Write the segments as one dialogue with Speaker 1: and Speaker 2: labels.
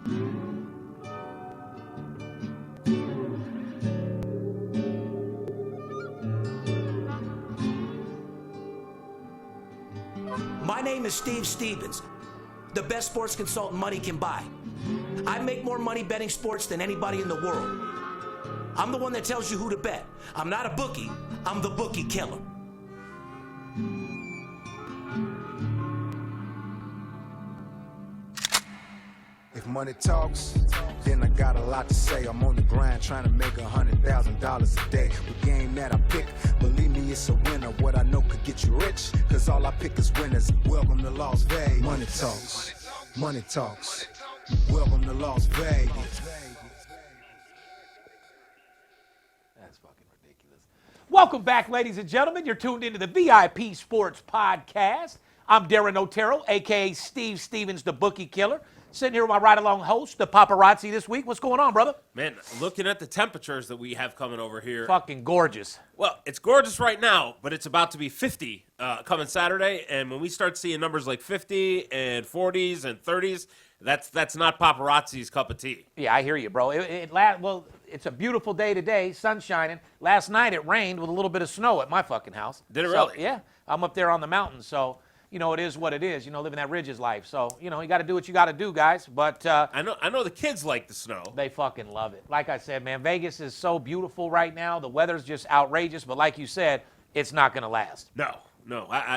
Speaker 1: My name is Steve Stevens, the best sports consultant money can buy. I make more money betting sports than anybody in the world. I'm the one that tells you who to bet. I'm not a bookie, I'm the bookie killer.
Speaker 2: If money talks, then I got a lot to say. I'm on the grind trying to make $100,000 a day. The game that I pick, believe me, it's a winner. What I know could get you rich, cause all I pick is winners. Welcome to Las Vegas. Money talks, money talks. Welcome to Las Vegas.
Speaker 3: That's fucking ridiculous. Welcome back, ladies and gentlemen. You're tuned into the VIP Sports Podcast. I'm Darren Otero, a.k.a. Steve Stevens, the bookie killer. Sitting here with my ride-along host, the paparazzi this week. What's going on, brother?
Speaker 4: Man, looking at the temperatures that we have coming over here.
Speaker 3: Fucking gorgeous.
Speaker 4: Well, it's gorgeous right now, but it's about to be 50 coming Saturday. And when we start seeing numbers like 50 and 40s and 30s, that's not paparazzi's cup of tea.
Speaker 3: Yeah, I hear you, bro. Well, it's a beautiful day today, sun shining. Last night it rained with a little bit of snow at my fucking house.
Speaker 4: Did it really?
Speaker 3: Yeah, I'm up there on the mountain, so... You know, it is what it is. You know, living that Ridges life. So, you know, you got to do what you got to do, guys. But
Speaker 4: I know the kids like the snow.
Speaker 3: They fucking love it. Like I said, man, Vegas is so beautiful right now. The weather's just outrageous. But like you said, it's not going to last.
Speaker 4: No.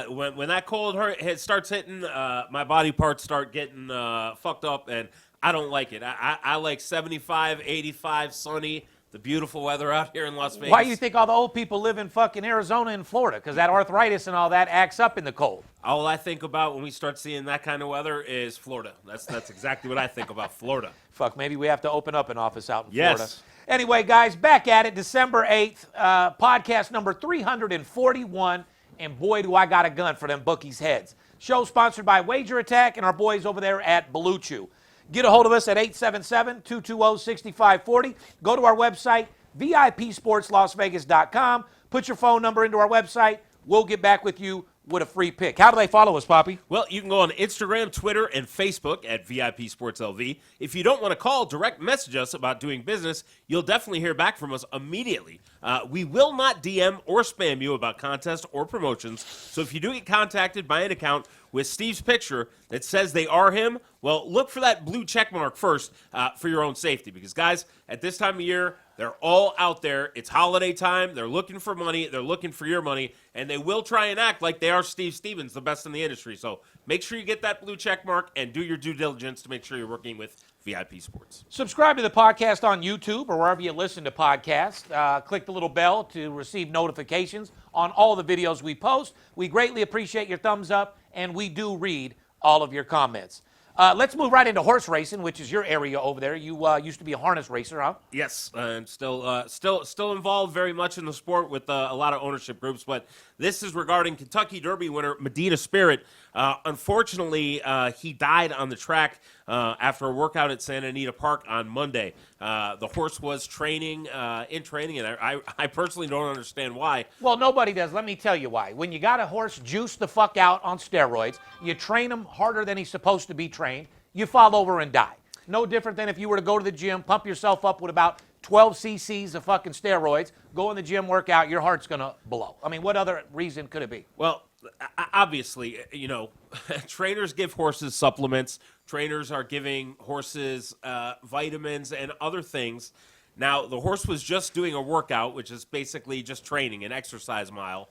Speaker 4: When that cold starts hitting, my body parts start getting fucked up, and I don't like it. I like 75, 85, sunny. The beautiful weather out here in Las Vegas.
Speaker 3: Why do you think all the old people live in fucking Arizona and Florida? Because that arthritis and all that acts up in the cold.
Speaker 4: All I think about when we start seeing that kind of weather is Florida. That's exactly what I think about, Florida.
Speaker 3: Fuck, maybe we have to open up an office out in
Speaker 4: Yes.
Speaker 3: Florida. Anyway, guys, back at it, December 8th, podcast number 341, and boy, do I got a gun for them bookies' heads. Show sponsored by Wager Attack and our boys over there at Blue Chew. Get a hold of us at 877-220-6540. Go to our website, VIPSportsLasVegas.com. Put your phone number into our website. We'll get back with you with a free pick. How do they follow us, Poppy?
Speaker 4: Well, you can go on Instagram, Twitter, and Facebook at VIP Sports LV. If you don't want to call, direct message us about doing business. You'll definitely hear back from us immediately. We will not DM or spam you about contests or promotions. So if you do get contacted by an account with Steve's picture that says they are him, well, look for that blue check mark first for your own safety. Because, guys, at this time of year, they're all out there. It's holiday time. They're looking for money. They're looking for your money. And they will try and act like they are Steve Stevens, the best in the industry. So make sure you get that blue check mark and do your due diligence to make sure you're working with VIP Sports.
Speaker 3: Subscribe to the podcast on YouTube or wherever you listen to podcasts. Click the little bell to receive notifications on all the videos we post. We greatly appreciate your thumbs up, and we do read all of your comments. Let's move right into horse racing, which is your area over there. You used to be a harness racer, huh?
Speaker 4: Yes, and still involved very much in the sport with a lot of ownership groups. But this is regarding Kentucky Derby winner Medina Spirit. Unfortunately, he died on the track after a workout at Santa Anita Park on Monday. The horse was training, and I personally don't understand why.
Speaker 3: Well, nobody does. Let me tell you why. When you got a horse juiced the fuck out on steroids, you train him harder than he's supposed to be trained, you fall over and die. No different than if you were to go to the gym, pump yourself up with about 12 cc's of fucking steroids, go in the gym, work out, your heart's going to blow. I mean, what other reason could it be?
Speaker 4: Well, obviously, you know, trainers give horses supplements. Trainers are giving horses vitamins and other things. Now, the horse was just doing a workout, which is basically just training, an exercise mile.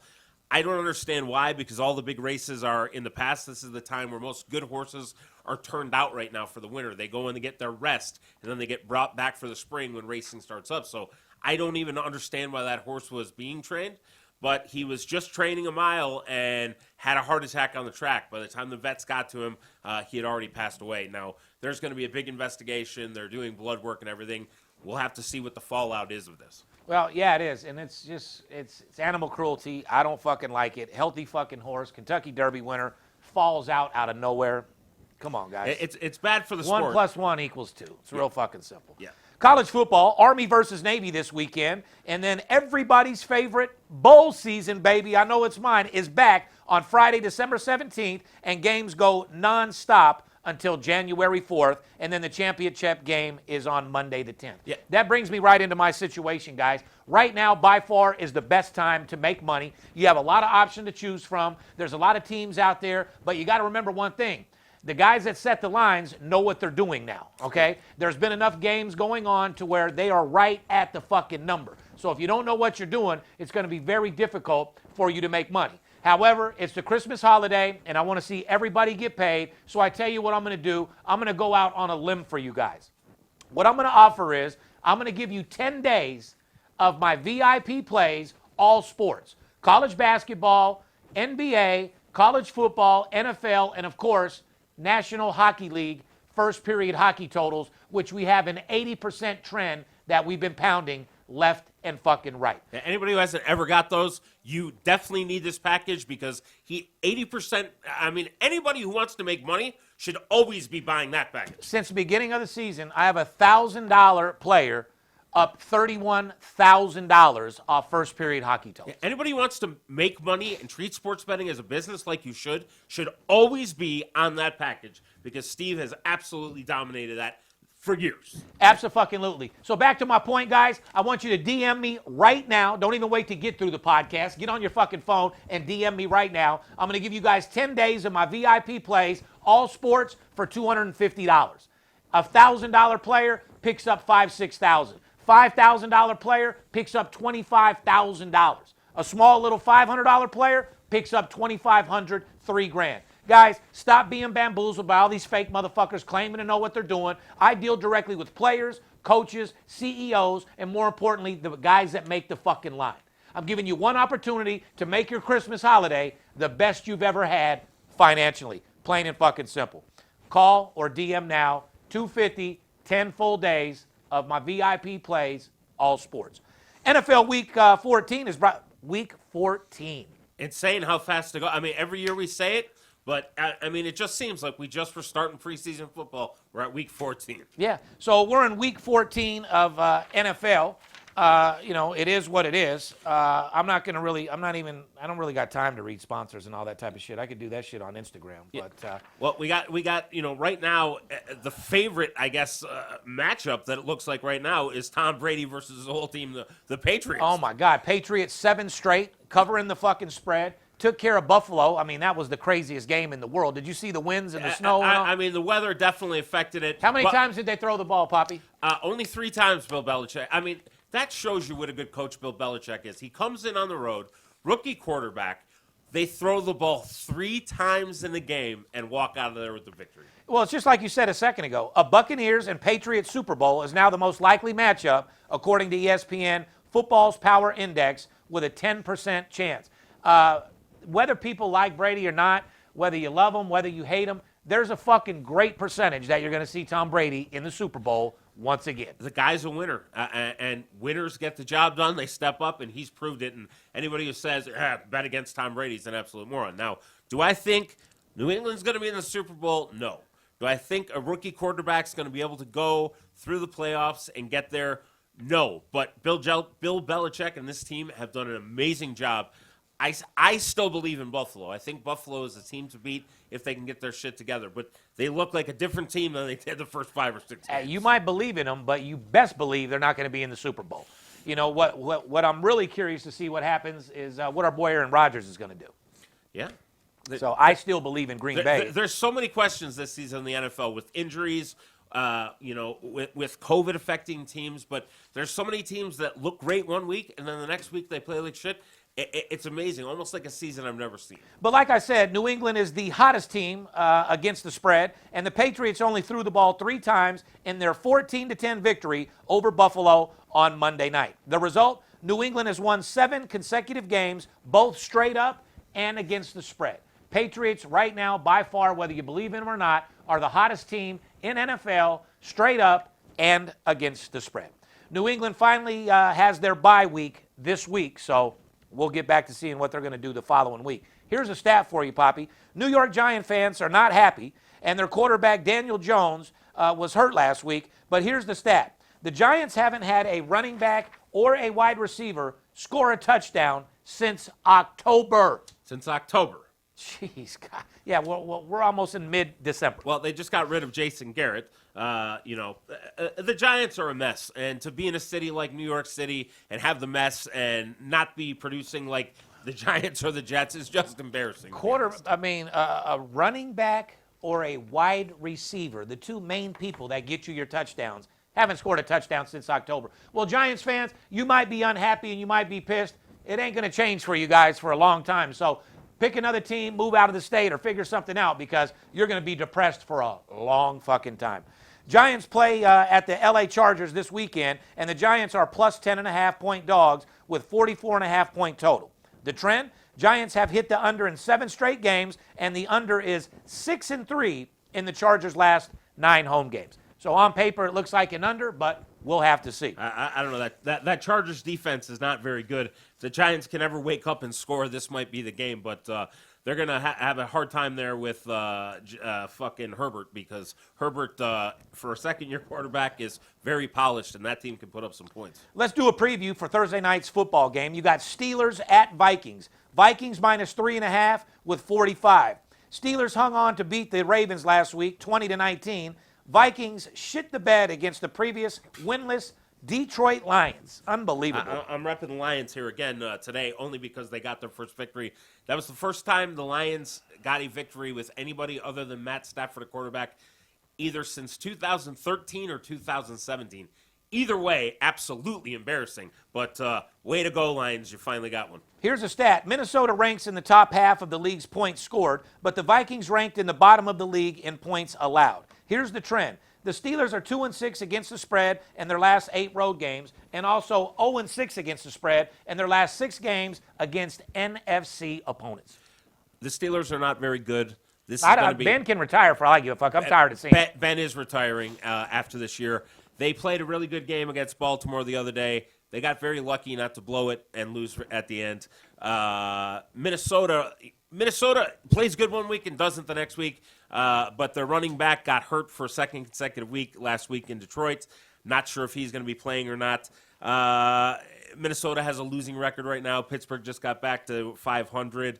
Speaker 4: I don't understand why, because all the big races are in the past. This is the time where most good horses are turned out right now for the winter. They go in to get their rest, and then they get brought back for the spring when racing starts up. So I don't even understand why that horse was being trained, but he was just training a mile and had a heart attack on the track. By the time the vets got to him, he had already passed away. Now, there's going to be a big investigation. They're doing blood work and everything. We'll have to see what the fallout is of this.
Speaker 3: Well, yeah, it is, and it's just, it's animal cruelty. I don't fucking like it. Healthy fucking horse, Kentucky Derby winner, falls out of nowhere. Come on, guys.
Speaker 4: It's bad for the sport.
Speaker 3: 1 + 1 = 2. It's real fucking simple.
Speaker 4: Yeah.
Speaker 3: College football, Army versus Navy this weekend, and then everybody's favorite bowl season, baby, I know it's mine, is back on Friday, December 17th, and games go nonstop until January 4th, and then the championship game is on Monday the 10th.
Speaker 4: Yeah.
Speaker 3: That brings me right into my situation, guys. Right now, by far, is the best time to make money. You have a lot of options to choose from. There's a lot of teams out there, but you got to remember one thing. The guys that set the lines know what they're doing now, okay? There's been enough games going on to where they are right at the fucking number. So if you don't know what you're doing, it's going to be very difficult for you to make money. However, it's the Christmas holiday, and I want to see everybody get paid. So I tell you what I'm going to do. I'm going to go out on a limb for you guys. What I'm going to offer is I'm going to give you 10 days of my VIP plays, all sports. College basketball, NBA, college football, NFL, and of course, National Hockey League first period hockey totals, which we have an 80% trend that we've been pounding left and fucking right.
Speaker 4: Anybody who hasn't ever got those, you definitely need this package because 80%, anybody who wants to make money should always be buying that package.
Speaker 3: Since the beginning of the season, I have a $1,000 player up $31,000 off first period hockey totals.
Speaker 4: Anybody who wants to make money and treat sports betting as a business like you should always be on that package because Steve has absolutely dominated that for years.
Speaker 3: Absolutely. So back to my point, guys. I want you to DM me right now. Don't even wait to get through the podcast. Get on your fucking phone and DM me right now. I'm going to give you guys 10 days of my VIP plays, all sports, for $250. A $1,000 player picks up $5,000-$6,000. $5,000 player picks up $25,000. A small little $500 player picks up $2,500, $3,000. Guys, stop being bamboozled by all these fake motherfuckers claiming to know what they're doing. I deal directly with players, coaches, CEOs, and more importantly, the guys that make the fucking line. I'm giving you one opportunity to make your Christmas holiday the best you've ever had financially. Plain and fucking simple. Call or DM now, $250, 10 full days of my VIP plays, all sports. NFL Week 14 is Week 14.
Speaker 4: Insane how fast to go. Every year we say it, but it just seems like we just were starting preseason football. We're at Week 14.
Speaker 3: Yeah, so we're in Week 14 of NFL. It is what it is. I don't really got time to read sponsors and all that type of shit. I could do that shit on Instagram.
Speaker 4: Yeah.
Speaker 3: But
Speaker 4: well, we got right now the favorite, I guess, matchup that it looks like right now is Tom Brady versus his whole team, the Patriots.
Speaker 3: Oh my God, Patriots 7 straight, covering the fucking spread. Took care of Buffalo. That was the craziest game in the world. Did you see the winds and the snow?
Speaker 4: The weather definitely affected it.
Speaker 3: How many times did they throw the ball, Poppy?
Speaker 4: Only 3 times, Bill Belichick. That shows you what a good coach Bill Belichick is. He comes in on the road, rookie quarterback. They throw the ball 3 times in the game and walk out of there with the victory.
Speaker 3: Well, it's just like you said a second ago. A Buccaneers and Patriots Super Bowl is now the most likely matchup, according to ESPN, Football's Power Index, with a 10% chance. Whether people like Brady or not, whether you love him, whether you hate him, there's a fucking great percentage that you're going to see Tom Brady in the Super Bowl once again.
Speaker 4: The guy's a winner, and winners get the job done. They step up, and he's proved it. And anybody who says, bet against Tom Brady is an absolute moron. Now, do I think New England's going to be in the Super Bowl? No. Do I think a rookie quarterback's going to be able to go through the playoffs and get there? No. But Bill Belichick and this team have done an amazing job. I still believe in Buffalo. I think Buffalo is a team to beat if they can get their shit together. But they look like a different team than they did the first 5 or 6 games.
Speaker 3: You might believe in them, but you best believe they're not going to be in the Super Bowl. You know, what I'm really curious to see what happens is what our boy Aaron Rodgers is going to do.
Speaker 4: Yeah.
Speaker 3: So I still believe in Green Bay.
Speaker 4: There's so many questions this season in the NFL with injuries, with COVID affecting teams. But there's so many teams that look great one week, and then the next week they play like shit. It's amazing, almost like a season I've never seen.
Speaker 3: But like I said, New England is the hottest team against the spread, and the Patriots only threw the ball 3 times in their 14-10 victory over Buffalo on Monday night. The result, New England has won 7 consecutive games, both straight up and against the spread. Patriots right now, by far, whether you believe in them or not, are the hottest team in NFL, straight up and against the spread. New England finally has their bye week this week, so we'll get back to seeing what they're going to do the following week. Here's a stat for you, Poppy. New York Giant fans are not happy, and their quarterback, Daniel Jones, was hurt last week. But here's the stat. The Giants haven't had a running back or a wide receiver score a touchdown since October.
Speaker 4: Since October.
Speaker 3: Jeez, God. Yeah, we're almost in mid-December.
Speaker 4: Well, they just got rid of Jason Garrett. The Giants are a mess, and to be in a city like New York City and have the mess and not be producing like the Giants or the Jets is just embarrassing.
Speaker 3: A running back or a wide receiver, the two main people that get you your touchdowns, haven't scored a touchdown since October. Well, Giants fans, you might be unhappy and you might be pissed. It ain't going to change for you guys for a long time. So pick another team, move out of the state, or figure something out because you're going to be depressed for a long fucking time. Giants play at the LA Chargers this weekend, and the Giants are plus 10.5-point dogs with 44.5-point total. The trend? Giants have hit the under in 7 straight games, and the under is 6-3 in the Chargers' last 9 home games. So on paper, it looks like an under, but we'll have to see.
Speaker 4: I don't know. That Chargers defense is not very good. If the Giants can ever wake up and score, this might be the game. But they're going to have a hard time there with fucking Herbert because Herbert, for a second-year quarterback, is very polished, and that team can put up some points.
Speaker 3: Let's do a preview for Thursday night's football game. You got Steelers at Vikings. Vikings minus 3.5 with 45. Steelers hung on to beat the Ravens last week, 20-19. Vikings shit the bed against the previous winless Detroit Lions. Unbelievable.
Speaker 4: I'm repping the Lions here again today only because they got their first victory. That was the first time the Lions got a victory with anybody other than Matt Stafford, a quarterback, either since 2013 or 2017. Either way, absolutely embarrassing. But way to go, Lions. You finally got one.
Speaker 3: Here's a stat. Minnesota ranks in the top half of the league's points scored, but the Vikings ranked in the bottom of the league in points allowed. Here's the trend. The Steelers are 2-6 against the spread in their last 8 road games, and also 0-6 against the spread in their last 6 games against NFC opponents.
Speaker 4: The Steelers are not very good.
Speaker 3: Ben can retire for all I give a fuck. I'm tired of seeing it.
Speaker 4: Ben is retiring after this year. They played a really good game against Baltimore the other day. They got very lucky not to blow it and lose at the end. Minnesota plays good one week and doesn't the next week, but their running back got hurt for a second consecutive week last week in Detroit. Not sure if he's going to be playing or not. Minnesota has a losing record right now. Pittsburgh just got back to 500.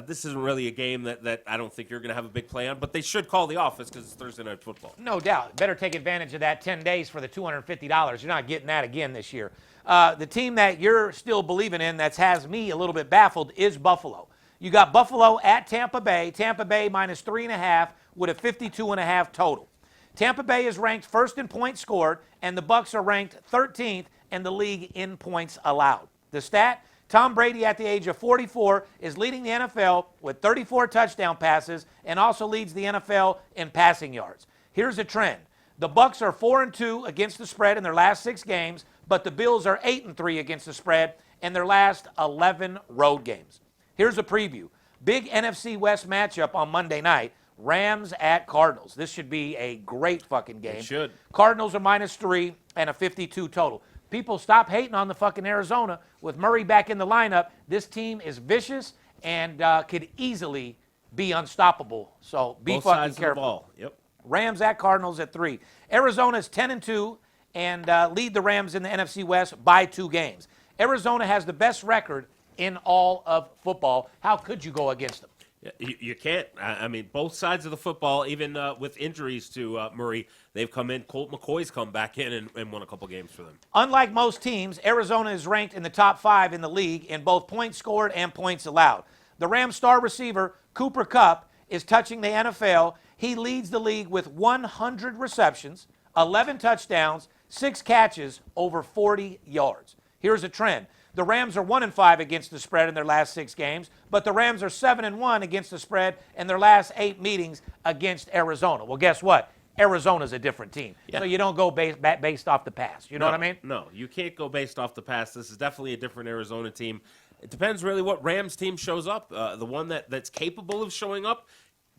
Speaker 4: This isn't really a game that I don't think you're going to have a big play on, but they should call the office because it's Thursday Night Football.
Speaker 3: No doubt. Better take advantage of that 10 days for the $250. You're not getting that again this year. The team that you're still believing in that has me a little bit baffled is Buffalo. You got Buffalo at Tampa Bay. Tampa Bay minus 3.5 with a 52.5 total. Tampa Bay is ranked first in points scored, and the Bucs are ranked 13th in the league in points allowed. The stat? Tom Brady, at the age of 44, is leading the NFL with 34 touchdown passes and also leads the NFL in passing yards. Here's a trend. The Bucs are 4-2 against the spread in their last 6 games, but the Bills are 8-3 against the spread in their last 11 road games. Here's a preview. Big NFC West matchup on Monday night. Rams at Cardinals. This should be a great fucking game.
Speaker 4: It should.
Speaker 3: Cardinals are minus 3 and a 52 total. People, stop hating on the fucking Arizona. With Murray back in the lineup, this team is vicious and could easily be unstoppable. So be
Speaker 4: Both
Speaker 3: fucking
Speaker 4: sides
Speaker 3: careful.
Speaker 4: of the ball. Yep.
Speaker 3: Rams at Cardinals at 3. Arizona's 10-2 and lead the Rams in the NFC West by 2 games. Arizona has the best record in all of football. How could you go against them?
Speaker 4: You can't. I mean, both sides of the football, even with injuries to Murray, they've come in. Colt McCoy's come back in and won a couple games for them.
Speaker 3: Unlike most teams, Arizona is ranked in the top 5 in the league in both points scored and points allowed. The Rams star receiver, Cooper Kupp, is touching the NFL. He leads the league with 100 receptions, 11 touchdowns, 6 catches, over 40 yards. Here's a trend. The Rams are 1-5 against the spread in their last 6 games, but the Rams are 7-1 against the spread in their last 8 meetings against Arizona. Well, guess what? Arizona's a different team. Yeah. So you don't go based off the past. You know what I mean?
Speaker 4: No, you can't go based off the past. This is definitely a different Arizona team. It depends really what Rams team shows up. The one that's capable of showing up,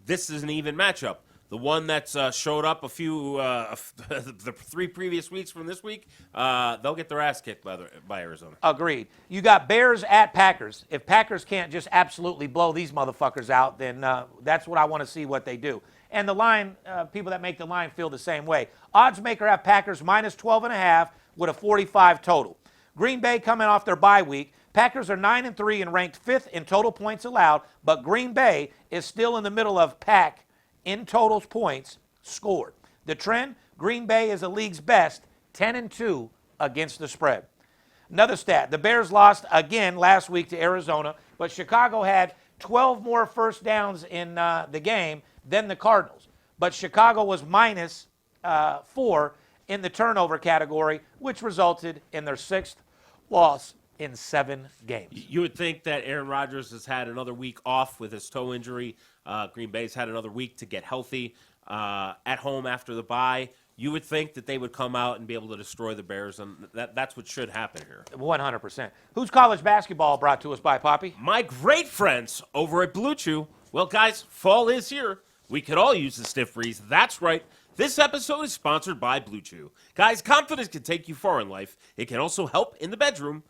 Speaker 4: this is an even matchup. The one that's showed up the 3 previous weeks from this week, they'll get their ass kicked by Arizona.
Speaker 3: Agreed. You got Bears at Packers. If Packers can't just absolutely blow these motherfuckers out, then that's what I want to see what they do. And the line, people that make the line feel the same way. Odds maker at Packers minus 12.5 with a 45 total. Green Bay coming off their bye week. Packers are 9-3 and ranked 5th in total points allowed, but Green Bay is still in the middle of pack in total points scored. The trend, Green Bay is the league's best, 10-2 against the spread. Another stat, the Bears lost again last week to Arizona, but Chicago had 12 more first downs in the game than the Cardinals. But Chicago was minus 4 in the turnover category, which resulted in their 6th loss in 7 games.
Speaker 4: You would think that Aaron Rodgers has had another week off with his toe injury. Green Bay's had another week to get healthy at home after the bye. You would think that they would come out and be able to destroy the Bears, and that's what should happen here.
Speaker 3: 100%. Who's college basketball brought to us by, Poppy?
Speaker 4: My great friends over at Blue Chew. Well, guys, fall is here. We could all use a stiff breeze. That's right. This episode is sponsored by Blue Chew. Guys, confidence can take you far in life. It can also help in the bedroom,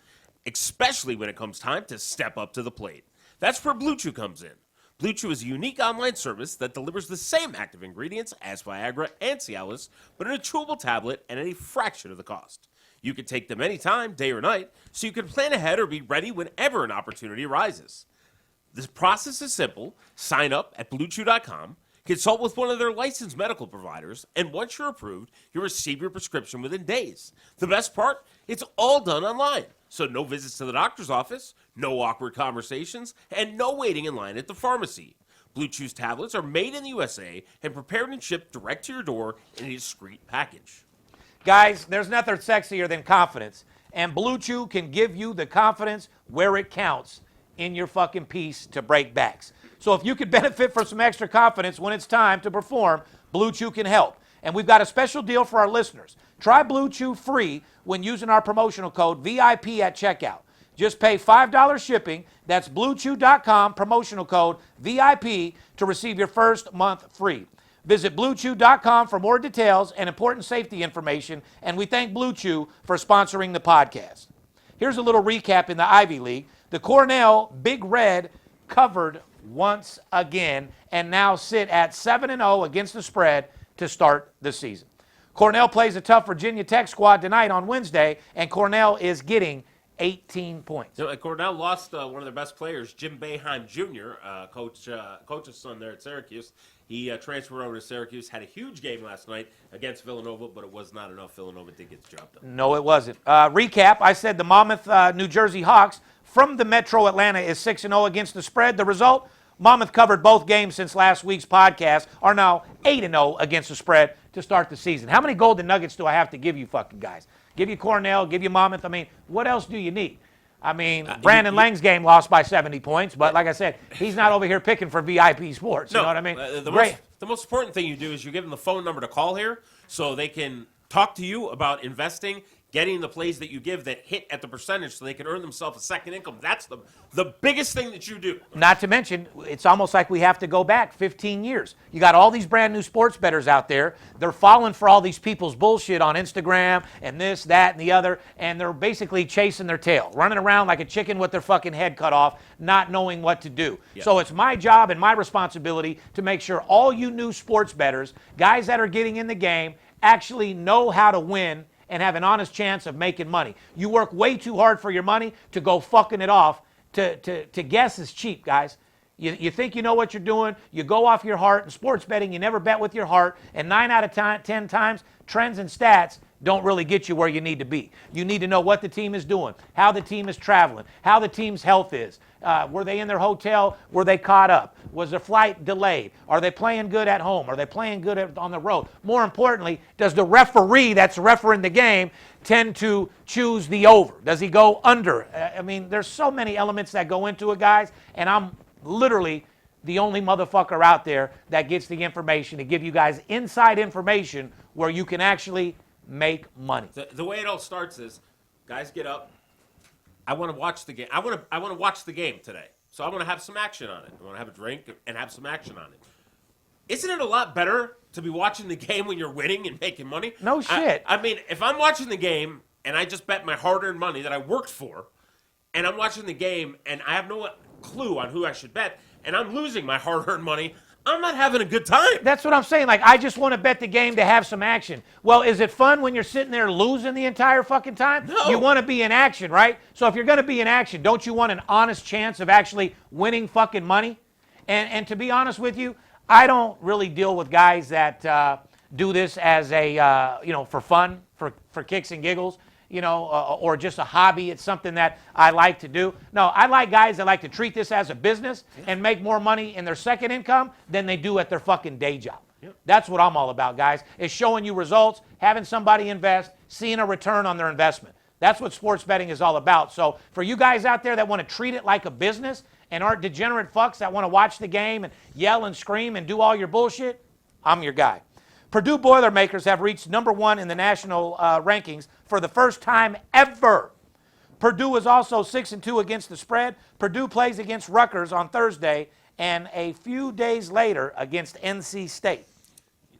Speaker 4: especially when it comes time to step up to the plate. That's where Blue Chew comes in. Blue Chew is a unique online service that delivers the same active ingredients as Viagra and Cialis, but in a chewable tablet and at a fraction of the cost. You can take them anytime, day or night, so you can plan ahead or be ready whenever an opportunity arises. This process is simple. Sign up at BlueChew.com, consult with one of their licensed medical providers, and once you're approved, you'll receive your prescription within days. The best part? It's all done online. So no visits to the doctor's office, no awkward conversations, and no waiting in line at the pharmacy. Blue Chew's tablets are made in the USA and prepared and shipped direct to your door in a discreet package.
Speaker 3: Guys, there's nothing sexier than confidence, and Blue Chew can give you the confidence where it counts in your fucking piece to break backs. So if you could benefit from some extra confidence when it's time to perform, Blue Chew can help. And we've got a special deal for our listeners. Try Blue Chew free when using our promotional code VIP at checkout. Just pay $5 shipping. That's BlueChew.com, promotional code VIP to receive your first month free. Visit BlueChew.com for more details and important safety information, and we thank Blue Chew for sponsoring the podcast. Here's a little recap in the Ivy League. The Cornell Big Red covered once again and now sit at 7-0 against the spread to start the season. Cornell plays a tough Virginia Tech squad tonight on Wednesday, and Cornell is getting 18 points.
Speaker 4: You know, Cornell lost one of their best players, Jim Boeheim Jr., coach's son there at Syracuse. He transferred over to Syracuse, had a huge game last night against Villanova, but it was not enough. Villanova did get the job done.
Speaker 3: No, it wasn't. Recap, I said the Monmouth, New Jersey Hawks from the Metro Atlanta is 6-0 against the spread. The result, Monmouth covered both games since last week's podcast, are now 8-0 against the spread to start the season. How many golden nuggets do I have to give you fucking guys? Give you Cornell, give you Monmouth. I mean, what else do you need? I mean, Brandon Lang's game lost by 70 points, but like I said, he's not over here picking for VIP sports. You know what I mean?
Speaker 4: The most important thing you do is you give them the phone number to call here so they can talk to you about investing, getting the plays that you give that hit at the percentage so they can earn themselves a second income. That's the biggest thing that you do.
Speaker 3: Not to mention, it's almost like we have to go back 15 years. You got all these brand new sports bettors out there. They're falling for all these people's bullshit on Instagram and this, that, and the other, and they're basically chasing their tail, running around like a chicken with their fucking head cut off, not knowing what to do. Yep. So it's my job and my responsibility to make sure all you new sports bettors, guys that are getting in the game, actually know how to win and have an honest chance of making money. You work way too hard for your money to go fucking it off. To guess is cheap, guys. You think you know what you're doing. You go off your heart. In sports betting, you never bet with your heart. And 9 out of 10 times, trends and stats don't really get you where you need to be. You need to know what the team is doing, how the team is traveling, how the team's health is. Were they in their hotel? Were they caught up? Was their flight delayed? Are they playing good at home? Are they playing good on the road? More importantly, does the referee that's refereeing the game tend to choose the over? Does he go under? I mean, there's so many elements that go into it, guys, and I'm literally the only motherfucker out there that gets the information to give you guys inside information where you can actually make money.
Speaker 4: The way it all starts is, guys get up. I want to watch the game. I want to watch the game today. So I want to have some action on it. I want to have a drink and have some action on it. Isn't it a lot better to be watching the game when you're winning and making money?
Speaker 3: No shit.
Speaker 4: I mean, if I'm watching the game and I just bet my hard-earned money that I worked for, and I'm watching the game and I have no clue on who I should bet, and I'm losing my hard-earned money, I'm not having a good time.
Speaker 3: That's what I'm saying. Like, I just want to bet the game to have some action. Well, is it fun when you're sitting there losing the entire fucking time?
Speaker 4: No.
Speaker 3: You want to be in action, right? So if you're going to be in action, don't you want an honest chance of actually winning fucking money? And to be honest with you, I don't really deal with guys that do this as a, for fun, for kicks and giggles, or just a hobby. It's something that I like to do. No, I like guys that like to treat this as a business and make more money in their second income than they do at their fucking day job. Yep. That's what I'm all about, guys, is showing you results, having somebody invest, seeing a return on their investment. That's what sports betting is all about. So for you guys out there that want to treat it like a business and aren't degenerate fucks that want to watch the game and yell and scream and do all your bullshit, I'm your guy. Purdue Boilermakers have reached #1 in the national rankings for the first time ever. Purdue is also 6-2 against the spread. Purdue plays against Rutgers on Thursday and a few days later against NC State.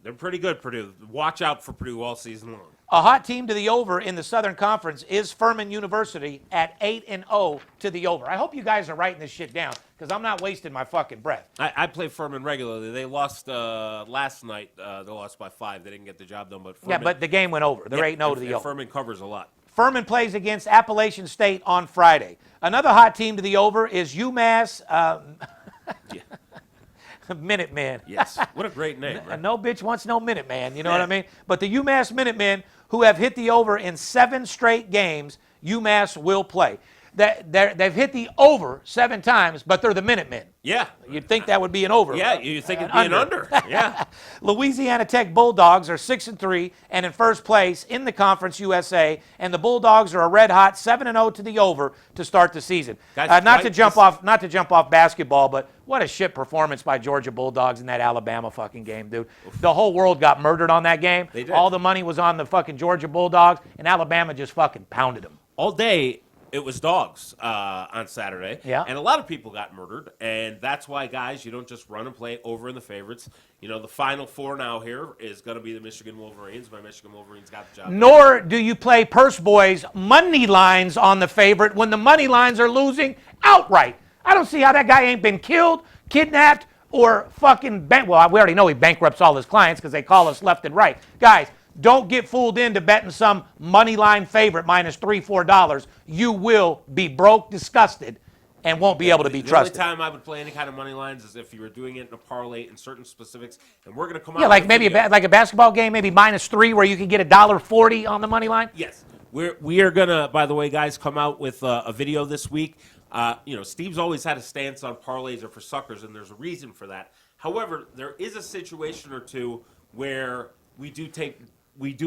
Speaker 4: They're pretty good, Purdue. Watch out for Purdue all season long.
Speaker 3: A hot team to the over in the Southern Conference is Furman University at 8-0 to the over. I hope you guys are writing this shit down because I'm not wasting my fucking breath.
Speaker 4: I play Furman regularly. They lost last night. They lost by 5. They didn't get the job done, but Furman,
Speaker 3: Yeah, but the game went over. They're 8-0 to the over.
Speaker 4: Furman covers a lot.
Speaker 3: Furman plays against Appalachian State on Friday. Another hot team to the over is UMass Minutemen.
Speaker 4: Yes. What a great name, right?
Speaker 3: No bitch wants no Minuteman, you know what I mean? But the UMass Minutemen, who have hit the over in 7 straight games, UMass will play. They've hit the over 7 times, but they're the Minutemen.
Speaker 4: Yeah.
Speaker 3: You'd think that would be an over.
Speaker 4: Yeah, you think it'd be an under. Yeah.
Speaker 3: Louisiana Tech Bulldogs are 6-3 and in first place in the Conference USA, and the Bulldogs are a red hot 7-0 to the over to start the season.
Speaker 4: Guys,
Speaker 3: not to jump off basketball, but what a shit performance by Georgia Bulldogs in that Alabama fucking game, dude. The whole world got murdered on that game.
Speaker 4: They did.
Speaker 3: All the money was on the fucking Georgia Bulldogs, and Alabama just fucking pounded them.
Speaker 4: All day, it was dogs on Saturday.
Speaker 3: Yeah.
Speaker 4: And a lot of people got murdered. And that's why, guys, you don't just run and play over in the favorites. The Final Four now here is going to be the Michigan Wolverines. My Michigan Wolverines got the job.
Speaker 3: Nor do you play Purse Boys money lines on the favorite when the money lines are losing outright. I don't see how that guy ain't been killed, kidnapped, or fucking well, we already know he bankrupts all his clients because they call us left and right. Guys, don't get fooled into betting some money line favorite minus $3, $4. You will be broke, disgusted, and won't be able to be trusted.
Speaker 4: The only time I would play any kind of money lines is if you were doing it in a parlay in certain specifics, and we're going to come out.
Speaker 3: Yeah, like
Speaker 4: with
Speaker 3: maybe like a basketball game, maybe -3 where you can get $1.40 on the money line.
Speaker 4: Yes, we are going to. By the way, guys, come out with a video this week. Steve's always had a stance on parlays or for suckers, and there's a reason for that. However, there is a situation or two where we do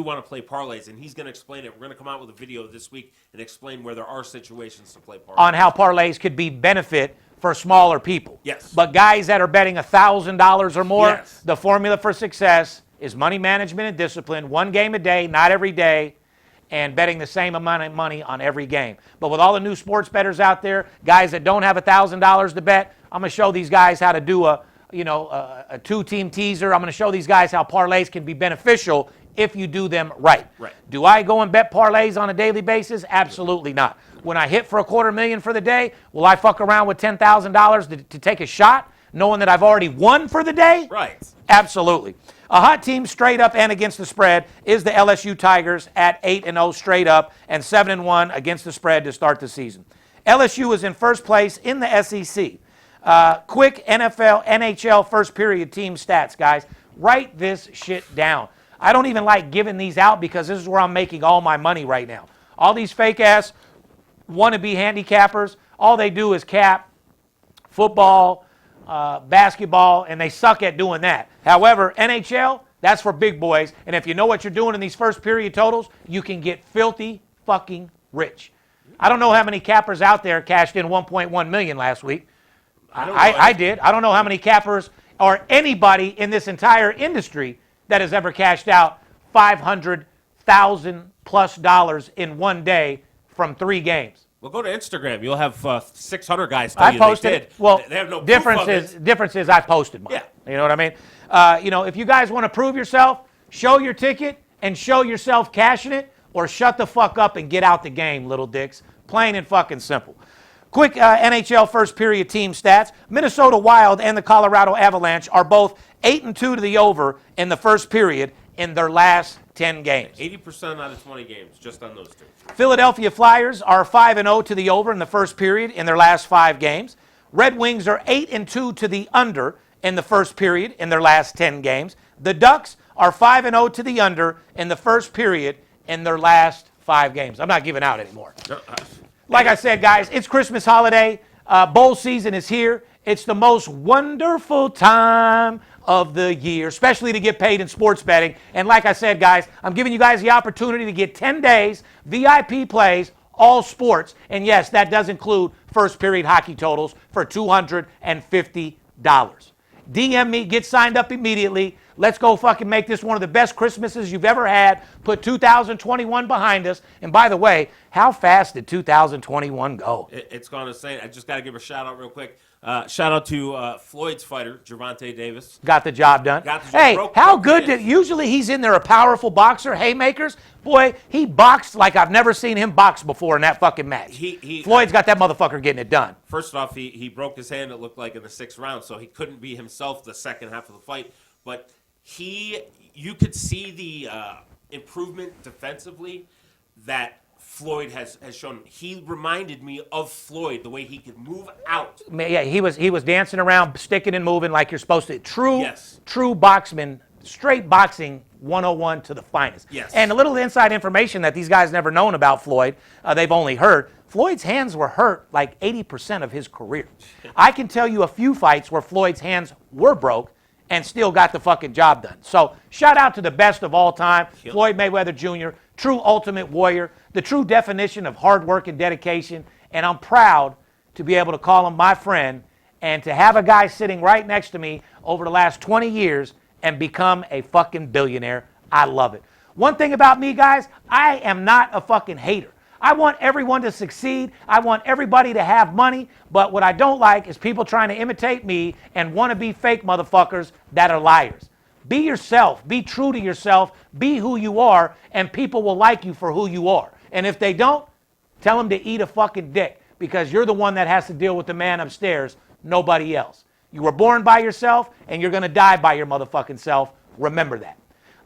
Speaker 4: want to play parlays, and he's going to explain it. We're going to come out with a video this week and explain where there are situations to play parlays.
Speaker 3: On how parlays could be benefit for smaller people.
Speaker 4: Yes.
Speaker 3: But guys that are betting $1,000 or more,
Speaker 4: Yes.
Speaker 3: the formula for success is money management and discipline, 1 game a day, not every day, and betting the same amount of money on every game. But with all the new sports bettors out there, guys that don't have $1,000 to bet, I'm going to show these guys how to do a 2-team teaser. I'm going to show these guys how parlays can be beneficial if you do them right.
Speaker 4: Right.
Speaker 3: Do I go and bet parlays on a daily basis? Absolutely not. When I hit for $250,000 for the day, will I fuck around with $10,000 to take a shot, knowing that I've already won for the day?
Speaker 4: Right.
Speaker 3: Absolutely. A hot team straight up and against the spread is the LSU Tigers at 8-0 straight up and 7-1 against the spread to start the season. LSU is in first place in the SEC. Quick NHL first period team stats, guys. Write this shit down. I don't even like giving these out because this is where I'm making all my money right now. All these fake-ass wannabe handicappers, all they do is cap football, basketball, and they suck at doing that. However, NHL, that's for big boys, and if you know what you're doing in these first period totals, you can get filthy fucking rich. I don't know how many cappers out there cashed in $1.1 million last week. I did. I don't know how many cappers or anybody in this entire industry that has ever cashed out $500,000+ in one day from 3 games.
Speaker 4: Well, go to Instagram. You'll have 600 guys tell you
Speaker 3: posted
Speaker 4: they did.
Speaker 3: Well,
Speaker 4: they have no
Speaker 3: difference is I posted mine.
Speaker 4: Yeah.
Speaker 3: You know what I mean? If you guys want to prove yourself, show your ticket and show yourself cashing it, or shut the fuck up and get out the game, little dicks. Plain and fucking simple. Quick NHL first period team stats. Minnesota Wild and the Colorado Avalanche are both 8-2 to the over in the first period in their last 10 games.
Speaker 4: 80% out of 20 games, just on those two.
Speaker 3: Philadelphia Flyers are 5-0 to the over in the first period in their last 5 games. Red Wings are 8-2 to the under in the first period in their last 10 games. The Ducks are 5-0 to the under in the first period in their last 5 games. I'm not giving out anymore. Like I said, guys, it's Christmas holiday. Bowl season is here. It's the most wonderful time of the year, especially to get paid in sports betting. And like I said, guys, I'm giving you guys the opportunity to get 10 days VIP plays, all sports. And yes, that does include first period hockey totals for $250. DM me, get signed up immediately. Let's go fucking make this one of the best Christmases you've ever had. Put 2021 behind us. And by the way, how fast did 2021 go?
Speaker 4: It's going to say, I just got to give a shout out real quick. Shout out to Floyd's fighter, Gervonta Davis.
Speaker 3: Got the job done. Hey, how good did, usually he's in there a powerful boxer, haymakers. Boy, he boxed like I've never seen him box before in that fucking match. Floyd's got that motherfucker getting it done.
Speaker 4: First off, he broke his hand, it looked like, in the 6th round, so he couldn't be himself the second half of the fight. But you could see the improvement defensively that Floyd has shown. He reminded me of Floyd, the way he could move out.
Speaker 3: Yeah, he was dancing around, sticking and moving like you're supposed to. True boxman, straight boxing 101 to the finest.
Speaker 4: Yes.
Speaker 3: And a little inside information that these guys never known about Floyd, they've only heard. Floyd's hands were hurt like 80% of his career. I can tell you a few fights where Floyd's hands were broke and still got the fucking job done. So shout out to the best of all time, Floyd Mayweather Jr., true ultimate warrior, the true definition of hard work and dedication. And I'm proud to be able to call him my friend and to have a guy sitting right next to me over the last 20 years and become a fucking billionaire. I love it. One thing about me, guys, I am not a fucking hater. I want everyone to succeed. I want everybody to have money. But what I don't like is people trying to imitate me and want to be fake motherfuckers that are liars. Be yourself. Be true to yourself. Be who you are, and people will like you for who you are. And if they don't, tell them to eat a fucking dick, because you're the one that has to deal with the man upstairs, nobody else. You were born by yourself, and you're going to die by your motherfucking self. Remember that.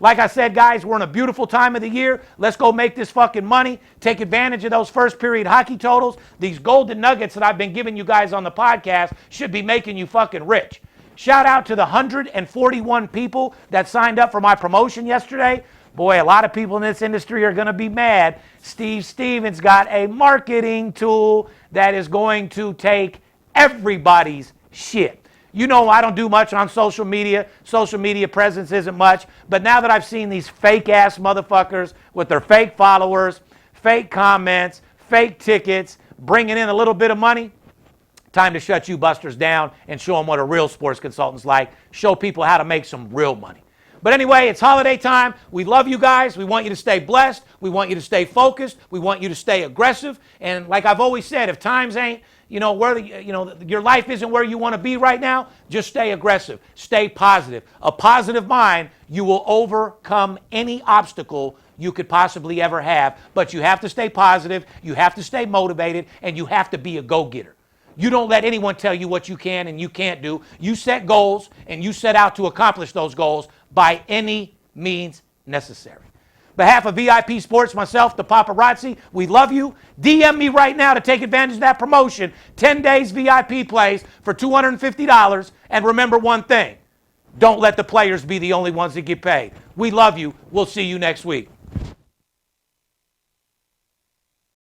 Speaker 3: Like I said, guys, we're in a beautiful time of the year. Let's go make this fucking money. Take advantage of those first period hockey totals. These golden nuggets that I've been giving you guys on the podcast should be making you fucking rich. Shout out to the 141 people that signed up for my promotion yesterday. Boy, a lot of people in this industry are going to be mad. Steve Stevens got a marketing tool that is going to take everybody's shit. You know, I don't do much on social media. Social media presence isn't much. But now that I've seen these fake-ass motherfuckers with their fake followers, fake comments, fake tickets, bringing in a little bit of money, time to shut you busters down and show them what a real sports consultant's like. Show people how to make some real money. But anyway, it's holiday time. We love you guys. We want you to stay blessed. We want you to stay focused. We want you to stay aggressive. And like I've always said, if times ain't, your life isn't where you want to be right now, just stay aggressive. Stay positive. A positive mind, you will overcome any obstacle you could possibly ever have. But you have to stay positive, you have to stay motivated, and you have to be a go-getter. You don't let anyone tell you what you can and you can't do. You set goals, and you set out to accomplish those goals by any means necessary. Behalf of VIP Sports, myself, the paparazzi, we love you. DM me right now to take advantage of that promotion. 10 days VIP plays for $250. And remember one thing, don't let the players be the only ones that get paid. We love you. We'll see you next week.